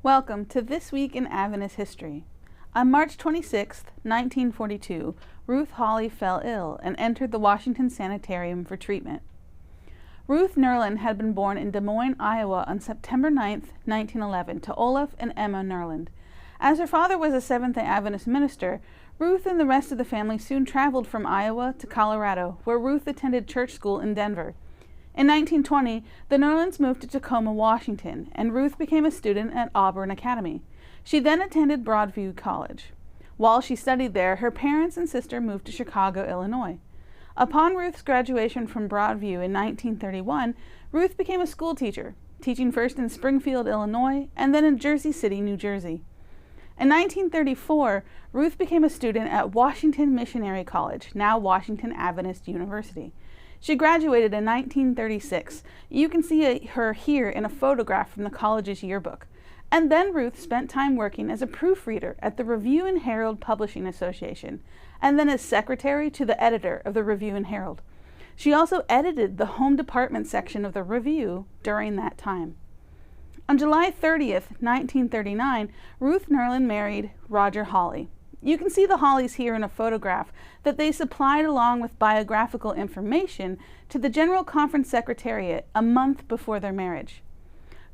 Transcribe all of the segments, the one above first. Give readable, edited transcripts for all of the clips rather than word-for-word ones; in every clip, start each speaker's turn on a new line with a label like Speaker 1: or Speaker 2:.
Speaker 1: Welcome to This Week in Adventist History. On March 26, 1942, Ruth Holley fell ill and entered the Washington Sanitarium for treatment. Ruth Nerland had been born in Des Moines, Iowa on September 9, 1911, to Olaf and Emma Nerland. As her father was a Seventh-day Adventist minister, Ruth and the rest of the family soon traveled from Iowa to Colorado, where Ruth attended church school in Denver. In 1920, the Nerlands moved to Tacoma, Washington, and Ruth became a student at Auburn Academy. She then attended Broadview College. While she studied there, her parents and sister moved to Chicago, Illinois. Upon Ruth's graduation from Broadview in 1931, Ruth became a school teacher, teaching first in Springfield, Illinois, and then in Jersey City, New Jersey. In 1934, Ruth became a student at Washington Missionary College, now Washington Adventist University. She graduated in 1936. You can see her here in a photograph from the college's yearbook. And then Ruth spent time working as a proofreader at the Review and Herald Publishing Association, and then as secretary to the editor of the Review and Herald. She also edited the home department section of the Review during that time. On July 30th, 1939, Ruth Nerland married Roger Holley. You can see the Holleys here in a photograph that they supplied along with biographical information to the General Conference Secretariat a month before their marriage.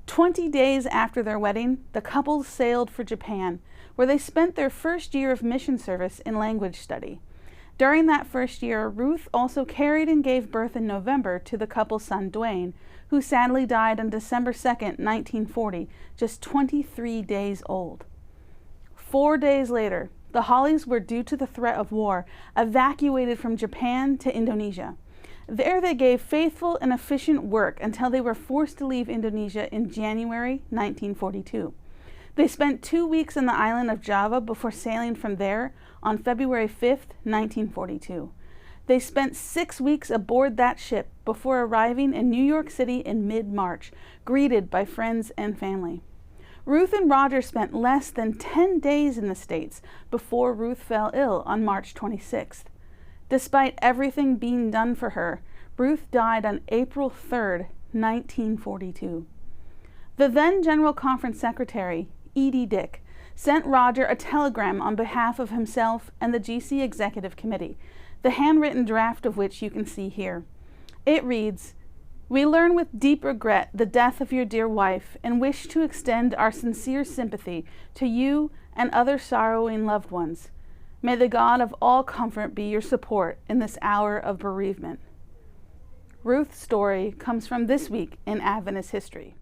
Speaker 1: 20 days after their wedding, the couple sailed for Japan, where they spent their first year of mission service in language study. During that first year, Ruth also carried and gave birth in November to the couple's son, Dwayne, who sadly died on December 2nd, 1940, just 23 days old. 4 days later, the Holleys were, due to the threat of war, evacuated from Japan to Indonesia. There they gave faithful and efficient work until they were forced to leave Indonesia in January 1942. They spent 2 weeks on the island of Java before sailing from there on February 5th, 1942. They spent 6 weeks aboard that ship before arriving in New York City in mid-March, greeted by friends and family. Ruth and Roger spent less than 10 days in the States before Ruth fell ill on March 26th. Despite everything being done for her, Ruth died on April 3rd, 1942. The then General Conference Secretary, E.D. Dick, sent Roger a telegram on behalf of himself and the GC Executive Committee, the handwritten draft of which you can see here. It reads, "We learn with deep regret the death of your dear wife and wish to extend our sincere sympathy to you and other sorrowing loved ones. May the God of all comfort be your support in this hour of bereavement." Ruth's story comes from This Week in Adventist History.